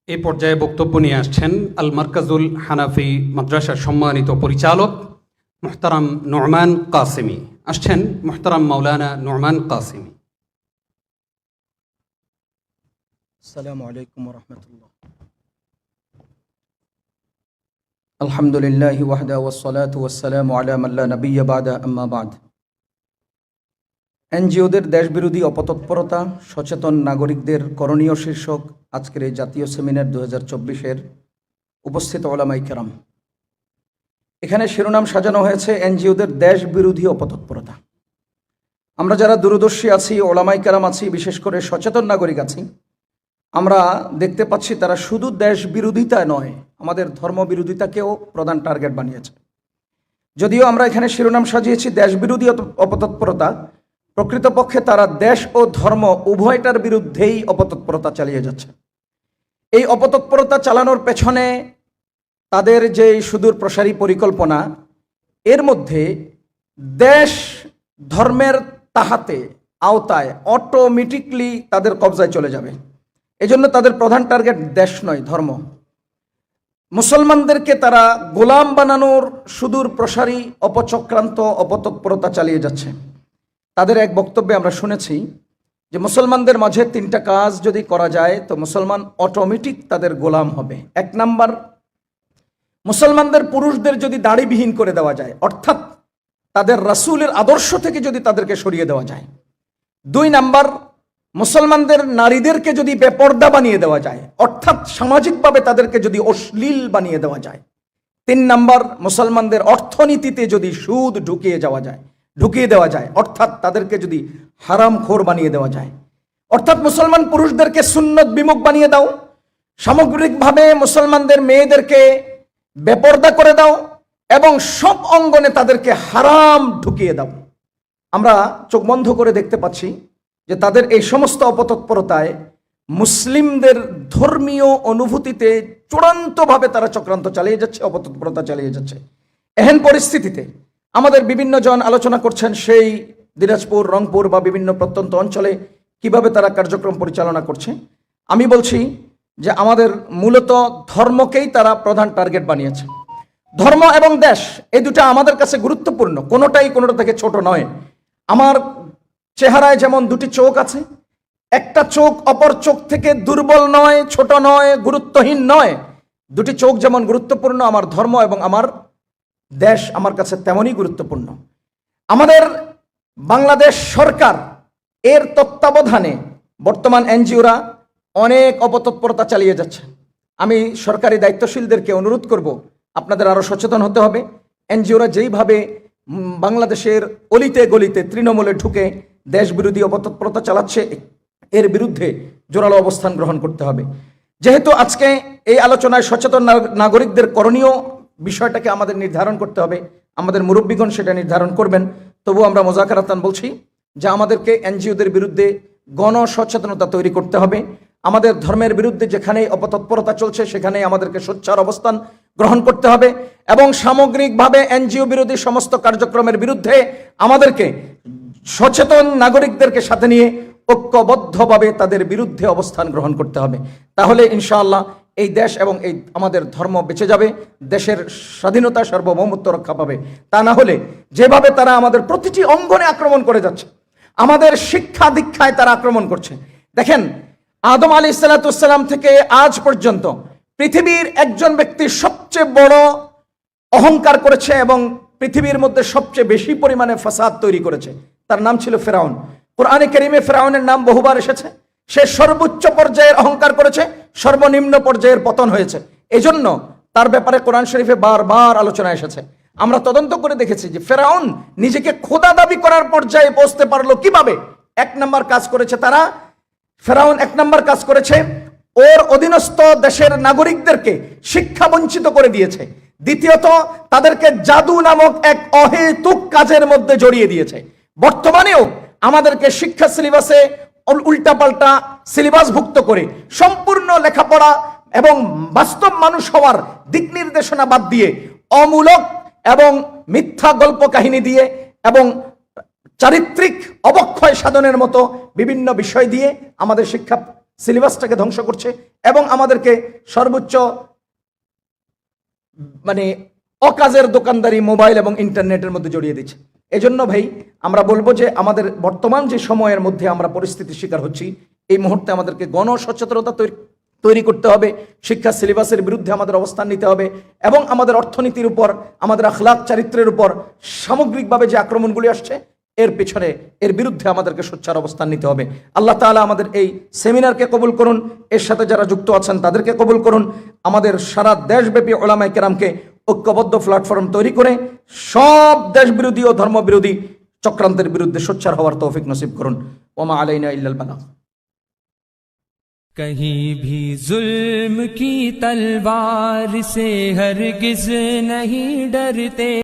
এই পর্যায়ে বক্তব্য নিয়ে আসছেন আল মারকাজুল হানাফি মাদ্রাসার সম্মানিত পরিচালক মুহতারাম নুরমান কাসেমি। আসছেন মুহতারাম মাওলানা নুরমান কাসেমি। আসসালামু আলাইকুম ওয়া রাহমাতুল্লাহ। আলহামদুলিল্লাহি ওয়াহদা ওয়াসসালাতু ওয়াসসালামু আলা মান লা নাবিয়্যা বা'দা, আম্মা বা'দ। এনজিওদের দেশবিরোধী অপতৎপরতা, সচেতন নাগরিকদের করণীয় শীর্ষক আজকের এই জাতীয় সেমিনার 2024-এর উপস্থিত ওলামায়ে কেরাম। এখানে শিরোনাম সাজানো হয়েছে এনজিওদের দেশবিরোধী অপতৎপরতা। আমরা যারা দূরদর্শী আছি, ওলামায়ে কেরাম আছি, বিশেষ করে সচেতন নাগরিক আছি, আমরা দেখতে পাচ্ছি তারা শুধু দেশ বিরোধিতা নয়, আমাদের ধর্ম বিরোধিতাকেও প্রধান টার্গেট বানিয়েছে। যদিও আমরা এখানে শিরোনাম সাজিয়েছি দেশ বিরোধী অপতৎপরতা, প্রকৃতপক্ষে তারা দেশ ও ধর্ম উভয়টার বিরুদ্ধেই অপতৎপরতা চালিয়ে যাচ্ছে। এই অপতৎপরতা চালানোর পেছনে তাদের যে সুদূর প্রসারী পরিকল্পনা, এর মধ্যে দেশ ধর্মের তাহাতে আওতায় অটোমেটিকলি তাদের কবজায় চলে যাবে। এজন্য তাদের প্রধান টার্গেট দেশ নয়, ধর্ম। মুসলমানদেরকে তারা গোলাম বানানোর সুদূর প্রসারী অপচক্রান্ত অপতৎপরতা চালিয়ে যাচ্ছে। তাদের এক বক্তব্যে আমরা শুনেছি যে মুসলমানদের মাঝে 3টা কাজ যদি করা যায় তো মুসলমান অটোমেটিক তাদের গোলাম হবে। 1 নাম্বার, মুসলমানদের পুরুষদের যদি দাড়িবিহীন করে দেওয়া যায়, অর্থাৎ তাদের রাসূলের আদর্শ থেকে যদি তাদেরকে সরিয়ে দেওয়া যায়। 2 নাম্বার, মুসলমানদের নারীদেরকে যদি বেপর্দা বানিয়ে দেওয়া যায়, অর্থাৎ সামাজিকভাবে তাদেরকে যদি অশ্লীল বানিয়ে দেওয়া যায়। 3 নাম্বার, মুসলমানদের অর্থনীতিতে যদি সুদ ঢুকিয়ে দেওয়া যায়, অর্থাৎ তাদেরকে যদি হারামখোর বানিয়ে দেওয়া যায়। অর্থাৎ মুসলমান পুরুষদেরকে সুন্নত বিমুখ বানিয়ে দাও, সামগ্রিকভাবে মুসলমানদের মেয়েদেরকে বেপর্দা করে দাও এবং সব অঙ্গনে তাদেরকে হারাম ঢুকিয়ে দাও। আমরা চোখ বন্ধ করে দেখতে পাচ্ছি যে তাদের এই সমস্ত অপতৎপরতায় মুসলিমদের ধর্মীয় অনুভূতিতে চূড়ান্তভাবে তারা চক্রান্ত চালিয়ে যাচ্ছে, অপতৎপরতা চালিয়ে যাচ্ছে। এহেন পরিস্থিতিতে আমাদের বিভিন্ন জন আলোচনা করছেন সেই দিনাজপুর, রংপুর বা বিভিন্ন প্রত্যন্ত অঞ্চলে কিভাবে তারা কার্যক্রম পরিচালনা করছে। আমি বলছি যে আমাদের মূলত ধর্মকেই তারা প্রধান টার্গেট বানিয়েছে। ধর্ম এবং দেশ, এই দুটা আমাদের কাছে গুরুত্বপূর্ণ, কোনোটাই কোনোটা থেকে ছোট নয়। আমার চেহারায় যেমন 2টি চোখ আছে, একটা চোখ অপর চোখ থেকে দুর্বল নয়, ছোট নয়, গুরুত্বহীন নয়। 2টি চোখ যেমন গুরুত্বপূর্ণ, আমার ধর্ম এবং আমার দেশ আমার কাছে তেমনই গুরুত্বপূর্ণ। আমাদের বাংলাদেশ সরকার এর তত্ত্বাবধানে বর্তমান এনজিওরা অনেক অপতৎপরতা চালিয়ে যাচ্ছে। আমি সরকারি দায়িত্বশীলদেরকে অনুরোধ করব, আপনাদের আরও সচেতন হতে হবে। এনজিওরা যেইভাবে বাংলাদেশের অলিতে গলিতে তৃণমূলে ঢুকে দেশ বিরোধী অপতৎপরতা চালাচ্ছে, এর বিরুদ্ধে জোরালো অবস্থান গ্রহণ করতে হবে। যেহেতু আজকে এই আলোচনায় সচেতন নাগরিকদের করণীয় বিষয়টাকে আমাদের নির্ধারণ করতে হবে, আমাদের মুরব্বীগণ সেটা নির্ধারণ করবেন, তবু আমরা মোজাকারাতান বলছি যে আমাদেরকে এনজিওদের বিরুদ্ধে গণসচেতনতা তৈরি করতে হবে। আমাদের ধর্মের বিরুদ্ধে যেখানেই অপতৎপরতা চলছে সেখানেই আমাদেরকে সোচ্চার অবস্থান গ্রহণ করতে হবে এবং সামগ্রিকভাবে এনজিও বিরোধী সমস্ত কার্যক্রমের বিরুদ্ধে আমাদেরকে সচেতন নাগরিকদেরকে সাথে নিয়ে ঐক্যবদ্ধভাবে তাদের বিরুদ্ধে অবস্থান গ্রহণ করতে হবে। তাহলে ইনশাআল্লাহ এই দেশ এবং এই আমাদের ধর্ম বেঁচে যাবে, দেশের স্বাধীনতা সার্বভৌমত্ব রক্ষা পাবে। তা না হলে যেভাবে তারা আমাদের প্রতিটি অঙ্গনে আক্রমণ করে যাচ্ছে, আমাদের শিক্ষা দীক্ষায় তারা আক্রমণ করছে। দেখেন, আদম আলাইহিসসালাম থেকে আজ পর্যন্ত পৃথিবীর একজন ব্যক্তি সবচেয়ে বড় অহংকার করেছে এবং পৃথিবীর মধ্যে সবচেয়ে বেশি পরিমাণে ফাসাদ তৈরি করেছে, তার নাম ছিল ফেরাউন। কোরআনে কারীমে ফেরাউনের নাম বহুবার এসেছে। সে সর্বোচ্চ পর্যায়ের অহংকার করেছে, সর্বনিম্ন পর্যায়ের পতন হয়েছে। এজন্য তার ব্যাপারে কোরআন শরীফে বারবার আলোচনা এসেছে। আমরা তদন্ত করে দেখেছি যে ফেরাউন নিজেকে খোদা দাবি করার পর্যায়ে পৌঁছতে পারলো কিভাবে। 1 নম্বর কাজ করেছে তারা, ফেরাউন 1 নম্বর কাজ করেছে, ওর অধীনস্থ দেশের নাগরিকদেরকে শিক্ষা বঞ্চিত করে দিয়েছে। দ্বিতীয়ত, তাদেরকে জাদু নামক এক অহেতুক কাজের মধ্যে জড়িয়ে দিয়েছে। বর্তমানেও আমাদেরকে শিক্ষা সিলেবাসে উল্টাপাল্টা সিলেবাসভুক্ত করে সম্পূর্ণ লেখাপড়া এবং বাস্তব মানুষ হওয়ার দিক নির্দেশনা বাদ দিয়ে অমূলক এবং মিথ্যা গল্প কাহিনী দিয়ে এবং চারিত্রিক অবক্ষয় সাধনের মতো বিভিন্ন বিষয় দিয়ে আমাদের শিক্ষা সিলেবাসটাকে ধ্বংস করছে এবং আমাদেরকে সর্বোচ্চ অকাজের দোকানদারি মোবাইল এবং ইন্টারনেটের মধ্যে জড়িয়ে দিচ্ছে। এজন্য ভাই আমরা বলবো যে আমাদের বর্তমান যে সময়ের মধ্যে আমরা পরিস্থিতির শিকার হচ্ছি, এই মুহূর্তে আমাদেরকে গণসচেতনতা তৈরি করতে হবে, শিক্ষা সিলেবাসের বিরুদ্ধে আমাদের অবস্থান নিতে হবে এবং আমাদের অর্থনীতির উপর, আমাদের আখলাক চারিত্রের উপর সামগ্রিকভাবে যে আক্রমণগুলি আসছে এর বিরুদ্ধে আমাদেরকে সোচ্চার অবস্থান নিতে হবে। আল্লাহ তাআলা আমাদের এই সেমিনারকে কবুল করুন, এর সাথে যারা যুক্ত আছেন তাদেরকে কবুল করুন। আমাদের সারা দেশব্যাপী উলামায়ে কেরামকে ঐক্যবদ্ধ প্ল্যাটফর্ম তৈরি করে সব দেশ বিরোধী ও ধর্মবিরোধী চক্রান্তের বিরুদ্ধে সোচ্চার হওয়ার তৌফিক নসিব করুন। ওমা আলাইনা ইল্লাল বালাগ। कहीं भी जुल्म की तलवार से हरगिज नहीं डरते।